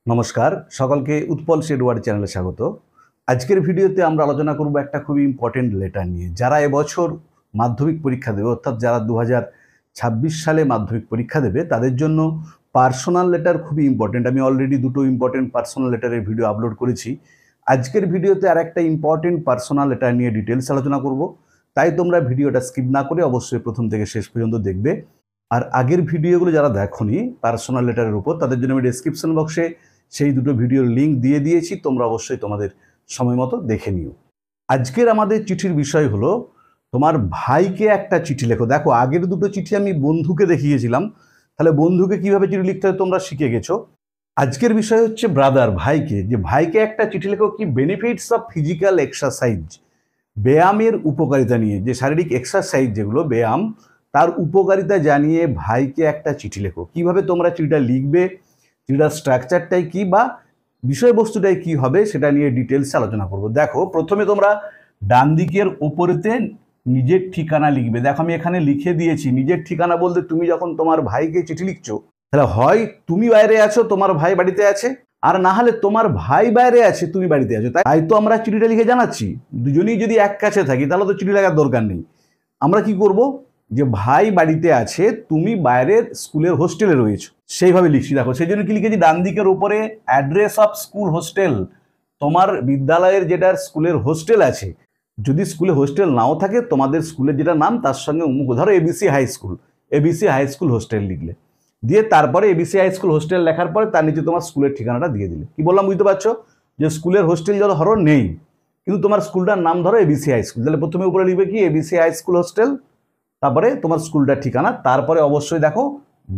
নমস্কার সকলকে উৎপল শেডওয়ার্ড চ্যানেলে স্বাগত। আজকের ভিডিওতে আমরা আলোচনা করব একটা খুবই ইম্পর্টেন্ট লেটার নিয়ে। যারা এবছর মাধ্যমিক পরীক্ষা দেবে, অর্থাৎ যারা 2026 সালে মাধ্যমিক পরীক্ষা দেবে, তাদের জন্য পার্সোনাল লেটার খুবই ইম্পর্টেন্ট। আমি অলরেডি দুটো ইম্পর্টেন্ট পার্সোনাল লেটারের ভিডিও আপলোড করেছি। আজকের ভিডিওতে আর একটা ইম্পর্টেন্ট পার্সোনাল লেটার নিয়ে ডিটেলস আলোচনা করব, তাই তোমরা ভিডিওটা স্কিপ না করে অবশ্যই প্রথম থেকে শেষ পর্যন্ত দেখবে। আর আগের ভিডিওগুলো যারা দেখোনি পার্সোনাল লেটারের উপর, তাদের জন্য আমি ডেসক্রিপশন বক্সে সেই দুটো ভিডিওর লিঙ্ক দিয়ে দিয়েছি, তোমরা অবশ্যই তোমাদের সময় মতো দেখে নিও। আজকের আমাদের চিঠির বিষয় হলো তোমার ভাইকে একটা চিঠি লেখো। দেখো, আগের দুটো চিঠি আমি বন্ধুকে দেখিয়েছিলাম, তাহলে বন্ধুকে কিভাবে চিঠি লিখতে হয় তোমরা শিখে গেছো। আজকের বিষয় হচ্ছে ব্রাদার, ভাইকে, যে ভাইকে একটা চিঠি লেখো কি বেনিফিটস অফ ফিজিক্যাল এক্সারসাইজ, ব্যায়ামের উপকারিতা নিয়ে। যে শারীরিক এক্সারসাইজ যেগুলো ব্যায়াম, তার উপকারিতা জানিয়ে ভাইকে একটা চিঠি লেখো। কিভাবে তোমরা চিঠিটা লিখবে, চিঠিটার স্ট্রাকচারটাই কি বা বিষয়বস্তুটাই কি হবে, সেটা নিয়ে ডিটেলস আলোচনা করব। দেখো, প্রথমে তোমরা ডান দিকের ওপরেতে নিজের ঠিকানা লিখবে। দেখো, আমি এখানে লিখে দিয়েছি নিজের ঠিকানা বলতে তুমি যখন তোমার ভাইকে চিঠি লিখছো, তাহলে হয় তুমি বাইরে আছো, তোমার ভাই বাড়িতে আছে, আর না হলে তোমার ভাই বাইরে আছে, তুমি বাড়িতে আছো। তাই তো আমরা চিঠিটা লিখে জানাচ্ছি। দুজনেই যদি এক কাছে থাকি তাহলে তো চিঠি লেখার দরকার নেই। আমরা কি করব, যে ভাই বাড়িতে আছে, তুমি বাইরের স্কুলের হোস্টেলে রয়েছো, সেইভাবে লিখছি। দেখো, সেই জন্য কি লিখেছি, ডান দিকের উপরে অ্যাড্রেস অফ স্কুল হোস্টেল, তোমার বিদ্যালয়ের যেটা স্কুলের হোস্টেল আছে। যদি স্কুলে হোস্টেল নাও থাকে, তোমাদের স্কুলের যেটা নাম তার সঙ্গে ধরো ABC high school, ABC high school hostel লিখলে, দিয়ে তারপরে এবিসি হাই স্কুল হোস্টেল লেখার পরে তার নিচে তোমার স্কুলের ঠিকানাটা দিয়ে দিলে। কি বললাম বুঝতে পারছো? যে স্কুলের হোস্টেল যত ধরো নেই, কিন্তু তোমার স্কুলটার নাম ধরো এবিসি হাই স্কুল, তাহলে প্রথমে উপরে লিখবে কি এবিসি হাই স্কুল হোস্টেল, তারপরে তোমার স্কুলটার ঠিকানা, তারপরে অবশ্যই দেখো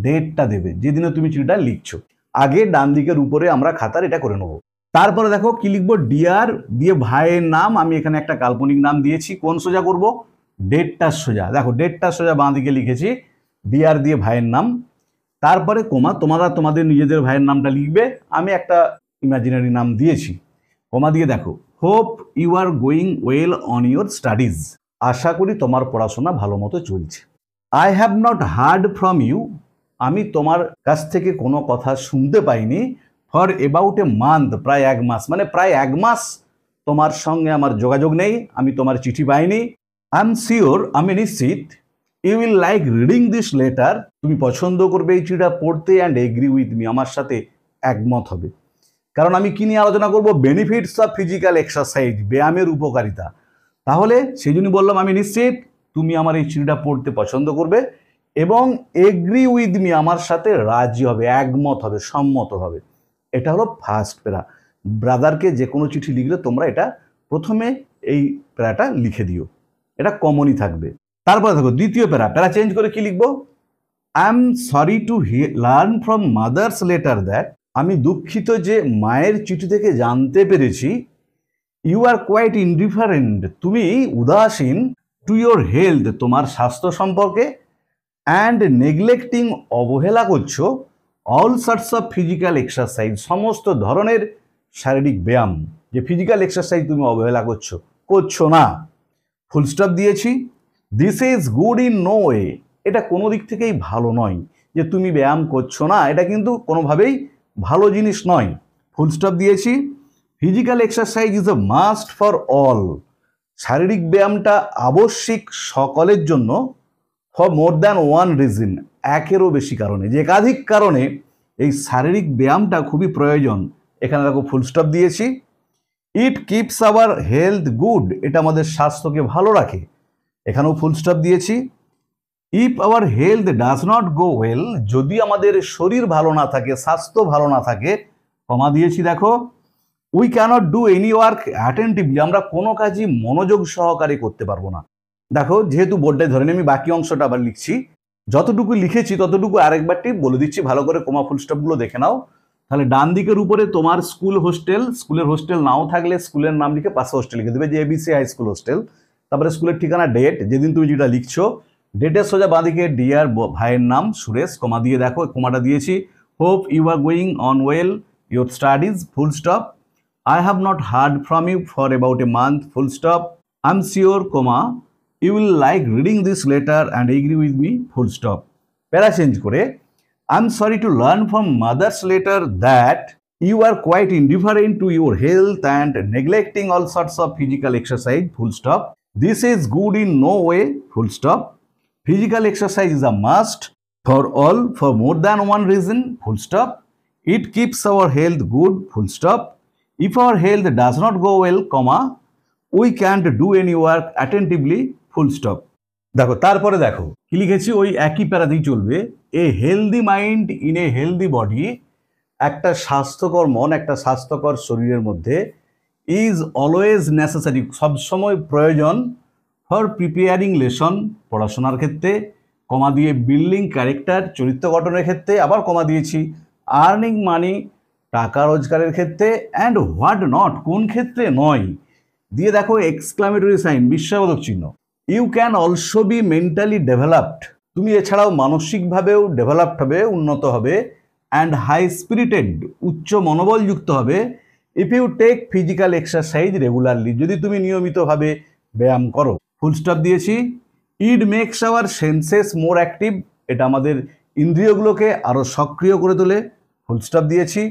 ডেটটা দেবে যেদিনে তুমি চিঠিটা লিখছো। আগে ডান দিকের উপরে আমরা খাতার এটা করে নেবো। তারপরে দেখো কি লিখবো, ডিয়ার দিয়ে ভাইয়ের নাম, আমি এখানে একটা কাল্পনিক নাম দিয়েছি। কোন সোজা করব, ডেটটার সোজা। দেখো, ডেটটার সোজা বাঁ দিকে লিখেছি, ডিয়ার দিয়ে ভাইয়ের নাম, তারপরে কোমা, তোমরা তোমাদের নিজেদের ভাইয়ের নামটা লিখবে। আমি একটা ইমাজিনারি নাম দিয়েছি, কোমা দিয়ে দেখো, hope you are going well on your studies, আশা করি তোমার পড়াশোনা ভালো মতো চলছে। I have not heard from you, আমি তোমার কাছ থেকে কোনো কথা শুনতে পাইনি। ফর এবাউট এ মান্থ, প্রায় এক মাস, মানে প্রায় এক মাস তোমার সঙ্গে আমার যোগাযোগ নেই, আমি তোমার চিঠি পাইনি। আই এম শিওর, আমি নিশ্চিত, you will like reading this letter, তুমি পছন্দ করবে এই চিঠিটা পড়তে, অ্যান্ড এগ্রি উইথ মি, আমার সাথে একমত হবে। কারণ আমি কি নিয়ে আলোচনা করব, বেনিফিটস অফ ফিজিক্যাল এক্সারসাইজ, ব্যায়ামের উপকারিতা। তাহলে সেই জন্য বললাম আমি নিশ্চিত তুমি আমার এই চিঠিটা পড়তে পছন্দ করবে, এবং এগ্রি উইথ মি, আমার সাথে রাজি হবে, একমত হবে, সম্মত হবে। এটা হলো ফার্স্ট প্যারা। ব্রাদারকে যে কোনো চিঠি লিখলে তোমরা এটা প্রথমে এই প্যারাটা লিখে দিও, এটা কমনই থাকবে। তারপরে দেখো দ্বিতীয় প্যারা, প্যারা চেঞ্জ করে কি লিখবো, I am sorry to learn from mother's letter that, আমি দুঃখিত যে মায়ের চিঠি থেকে জানতে পেরেছি, ইউ আর কোয়াইট ইনডিফারেন্ট, তুমি উদাসীন, টু ইয়োর হেলথ, তোমার স্বাস্থ্য সম্পর্কে, অ্যান্ড নেগলেক্টিং, অবহেলা করছো, all sorts of physical exercise, সমস্ত ধরনের শারীরিক ব্যায়াম, যে ফিজিক্যাল এক্সারসাইজ তুমি অবহেলা করছো না। ফুল স্টপ দিয়েছি। This is good in no way, এটা কোনো দিক থেকেই ভালো নয়, যে তুমি ব্যায়াম করছো না, এটা কিন্তু কোনোভাবেই ভালো জিনিস নয়। ফুল স্টপ দিয়েছি। Physical exercise is a must for all, শারীরিক ব্যায়ামটা আবশ্যিক সকলের জন্য, for more than one reason, একেরও বেশি কারণে, যে একাধিক কারণে এই শারীরিক ব্যায়ামটা খুবই প্রয়োজন। এখানে দেখো ফুল স্টপ দিয়েছি। It keeps our health good, এটা আমাদের স্বাস্থ্যকে ভালো রাখে, এখানেও ফুল স্টপ দিয়েছি। If our health does not go well, যদি আমাদের শরীর ভালো না থাকে, স্বাস্থ্য ভালো না থাকে, কমা দিয়েছি। দেখো, we cannot do any work attentively, আমরা কোনো কাজই মনোযোগ সহকারে করতে পারবো না। দেখো, যেহেতু বোর্ডটাই ধরেনি, আমি বাকি অংশটা আবার লিখছি, যতটুকু লিখেছি ততটুকু আরেকবারটি বলে দিচ্ছি, ভালো করে কোমা ফুল স্টপগুলো দেখে নাও। তাহলে ডান দিকের উপরে তোমার স্কুল হোস্টেল, স্কুলের হোস্টেল নাও থাকলে স্কুলের নাম লিখে পাশে হোস্টেল লিখে দেবে, যে এবিসি হাই স্কুল হোস্টেল, তারপরে স্কুলের ঠিকানা, ডেট, যেদিন তুমি যেটা লিখছো, ডেটের সোজা বাঁদিকে ডিয়ার ভাইয়ের নাম সুরেশ, কমা দিয়ে দেখো, কমাটা দিয়েছি। Hope you are going on well your studies, full stop. I have not heard from you for about a month, full stop. I'm sure, comma, you will like reading this letter and agree with me, full stop. প্যারা change করে, I'm sorry to learn from mother's letter that, You are quite indifferent to your health and neglecting all sorts of physical exercise, full stop. This is good in no way, full stop. Physical exercise is a must for all for more than one reason, full stop. It keeps our health good, full stop. If our health does not go well, comma, we can't do any work attentively, full stop. দেখো তারপরে দেখো কি লিখেছি, ওই একই প্যারাতেই চলবে। এ healthy mind in a healthy body, একটা স্বাস্থ্যকর মন একটা স্বাস্থ্যকর শরীরের মধ্যে ইজ অলওয়েজ নেসেসারি, সবসময় প্রয়োজন, ফর প্রিপেয়ারিং লেসন, পড়াশোনার ক্ষেত্রে, কমা দিয়ে বিল্ডিং ক্যারেক্টার, চরিত্র গঠনের ক্ষেত্রে, আবার কমা দিয়েছি আর্নিং মানি, টাকা রোজগারের ক্ষেত্রে, অ্যান্ড হোয়াট নট, কোন ক্ষেত্রে নয়, দিয়ে দেখো এক্সক্লামেটরি সাইন, বিস্ময়বোধক চিহ্ন। You can also be mentally developed, তুমি এছাড়াও মানসিকভাবেও ডেভেলপড হবে, উন্নত হবে, অ্যান্ড হাই স্পিরিটেড, উচ্চ মনোবলযুক্ত হবে, if you take physical exercise regularly, যদি তুমি নিয়মিতভাবে ব্যায়াম করো, ফুল স্টপ দিয়েছি। It makes our senses more active, এটা আমাদের ইন্দ্রিয়গুলোকে আরও সক্রিয় করে তোলে, ফুল স্টপ দিয়েছি।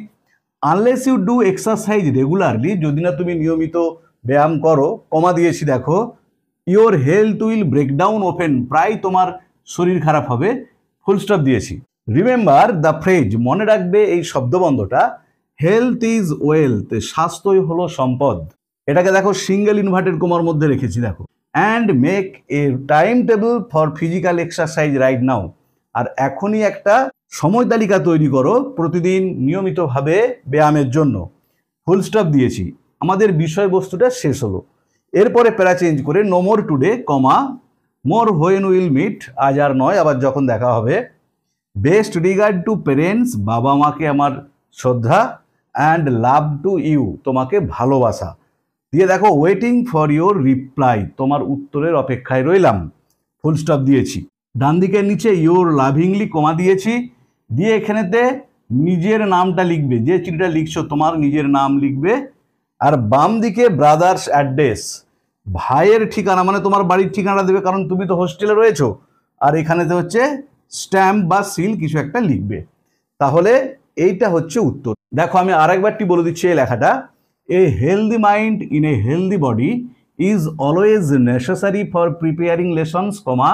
Unless you do exercise regularly, যদি না তুমি নিয়মিত ব্যায়াম করো, কমা দিয়েছি দেখো, your health will breakdown open, প্রায় তোমার শরীর খারাপ হবে, ফুল স্টপ দিয়েছি। রিমেম্বার দ্য ফ্রেজ, মনে রাখবে এই শব্দবন্ধটা, হেলথ ইজ ওয়েলথ, স্বাস্থ্যই হলো সম্পদ। এটাকে দেখো সিঙ্গেল ইনভার্টেড কমার মধ্যে রেখেছি দেখো। And make a time table for physical exercise right now, আর এখনই একটা সময় তালিকা তৈরি করো প্রতিদিন নিয়মিতভাবে ব্যায়ামের জন্য, ফুল স্টপ দিয়েছি। আমাদের বিষয়বস্তুটা শেষ হলো। এরপরে প্যারা চেঞ্জ করে no more today, comma, more when will meet, আজ আর নয়, আবার যখন দেখা হবে। বেস্ট রিগার্ড টু পেরেন্টস, বাবা মাকে আমার শ্রদ্ধা, অ্যান্ড লাভ টু ইউ, তোমাকে ভালোবাসা, দিয়ে দেখো ওয়েটিং ফর ইউর রিপ্লাই, তোমার উত্তরের অপেক্ষায় রইলাম, ফুল স্টপ দিয়েছি। ডান দিকের নিচে ইউর লাভিংলি কমা দিয়েছি, দিয়ে এখানেতে নিজের নামটা লিখবে, যে চিঠিটা লিখছো তোমার নিজের নাম লিখবে, আর বাম দিকে ব্রাদার্স অ্যাড্রেস, ভাইয়ের ঠিকানা, মানে তোমার বাড়ির ঠিকানা দেবে, কারণ তুমি তো হোস্টেলে রয়েছো, আর এখানেতে হচ্ছে স্ট্যাম্প বা সিল কিছু একটা লিখবে। তাহলে এইটা হচ্ছে উত্তর। দেখো আমি আরেকবারটি বলে দিচ্ছি এই লেখাটা, এ healthy mind in a healthy body is always necessary for preparing lessons, comma,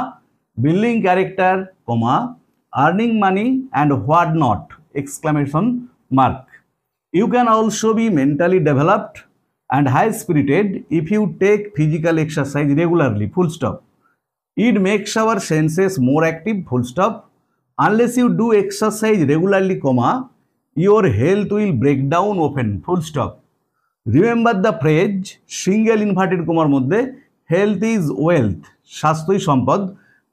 building character, comma, earning money, and what not, exclamation mark. You can also be mentally developed and high spirited if you take physical exercise regularly, full stop. It makes our senses more active, full stop. Unless you do exercise regularly, comma, your health will break down open, full stop. Remember the phrase, single inverted comma মধ্যে, health is wealth, স্বাস্থ্যই সম্পদ,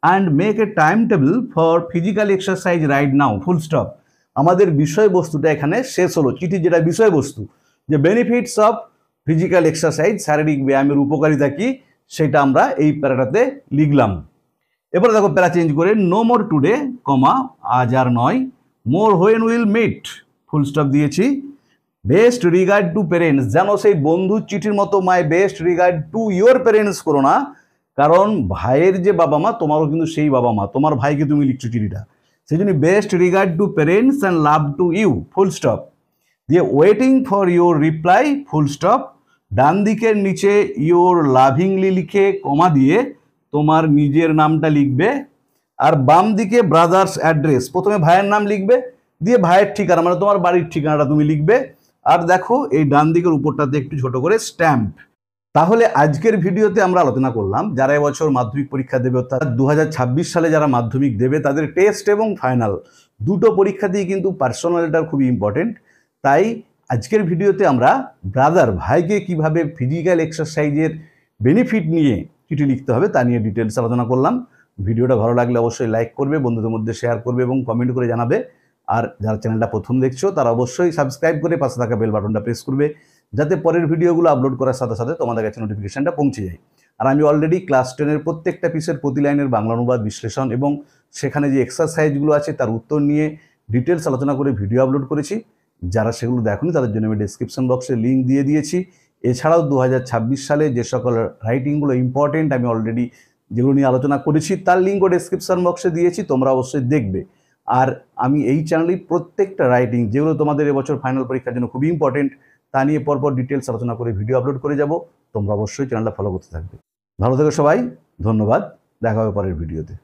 and make a timetable for physical exercise right now, full stop. আমাদের বিষয়বস্তুটা এখানে শেষ হলো। চিঠির যেটা বিষয়বস্তু, যে বেনিফিটস অফ ফিজিক্যাল এক্সারসাইজ, শারীরিক ব্যায়ামের উপকারিতা কি, সেটা আমরা এই প্যারাটাতে লিখলাম। এবার দেখো প্যারা চেঞ্জ করে নো মোর টুডে, কমা, আজ আর নয়, more when will meet, full stop দিয়েছি। বেস্ট রিগার্ড টু পেরেন্টস, যেন সেই বন্ধুর চিঠির মতো my best regard to your parents করো না, কারণ ভাইয়ের যে বাবা মা তোমারও কিন্তু সেই বাবা মা, তোমার ভাইকে তুমি লিখছো চিঠিটা, সেই জন্য best regard to parents and love to you, full stop দিয়ে waiting for your reply, full stop. ডান দিকের নিচে ইউর লাভিংলি লিখে কমা দিয়ে তোমার নিজের নামটা লিখবে, আর বাম দিকে ব্রাদার্স অ্যাড্রেস, প্রথমে ভাইয়ের নাম লিখবে, দিয়ে ভাইয়ের ঠিকানা মানে তোমার বাড়ির ঠিকানাটা তুমি লিখবে, আর দেখো এই ডান দিকের উপরটাতে একটু ছোট করে স্ট্যাম্প। তাহলে আজকের ভিডিওতে আমরা আলোচনা করলাম যারা এবছর মাধ্যমিক পরীক্ষা দেবে, অর্থাৎ 2026 সালে যারা মাধ্যমিক দেবে তাদের টেস্ট এবং ফাইনাল দুটো পরীক্ষাতেই কিন্তু পার্সোনালটা খুবই ইম্পর্টেন্ট। তাই আজকের ভিডিওতে আমরা ব্রাদার ভাইকে কিভাবে ফিজিক্যাল এক্সারসাইজের বেনিফিট নিয়ে চিঠি লিখতে হবে তা নিয়ে ডিটেলস আলোচনা করলাম। ভিডিওটা ভালো লাগলে অবশ্যই লাইক করবে, বন্ধুদের মধ্যে শেয়ার করবে এবং কমেন্ট করে জানাবে। আর যারা চ্যানেলটা প্রথম দেখছো তারা অবশ্যই সাবস্ক্রাইব করে পাশে থাকা বেল বাটনটা প্রেস করবে, যাতে পরের ভিডিওগুলো আপলোড করার সাথে সাথে তোমাদের কাছে নোটিফিকেশনটা পৌঁছে যায়। আর আমি অলরেডি ক্লাস 10-এর প্রত্যেকটা পিসের প্রতি লাইনের বাংলা অনুবাদ, বিশ্লেষণ এবং সেখানে যে এক্সারসাইজগুলো আছে তার উত্তর নিয়ে ডিটেলস আলোচনা করে ভিডিও আপলোড করেছি। যারা সেগুলো দেখোনি তাদের জন্য আমি ডেসক্রিপশন বক্সে লিঙ্ক দিয়ে দিয়েছি। এছাড়াও 2026 সালে যে সকল রাইটিংগুলো ইম্পর্টেন্ট আমি অলরেডি যেগুলো নিয়ে আলোচনা করেছি তার লিঙ্কও ডেসক্রিপশন বক্সে দিয়েছি, তোমরা অবশ্যই দেখবে। আর আমি এই চ্যানেলেই প্রত্যেকটা রাইটিং যেগুলো তোমাদের এবছর ফাইনাল পরীক্ষার জন্য খুবই ইম্পর্টেন্ট তা নিয়ে পরপর ডিটেলস আলোচনা করে ভিডিও আপলোড করে যাব। তোমরা অবশ্যই চ্যানেলটা ফলো করতে থাকবে। ভালো থেকো সবাই, ধন্যবাদ, দেখা হবে পরের ভিডিওতে।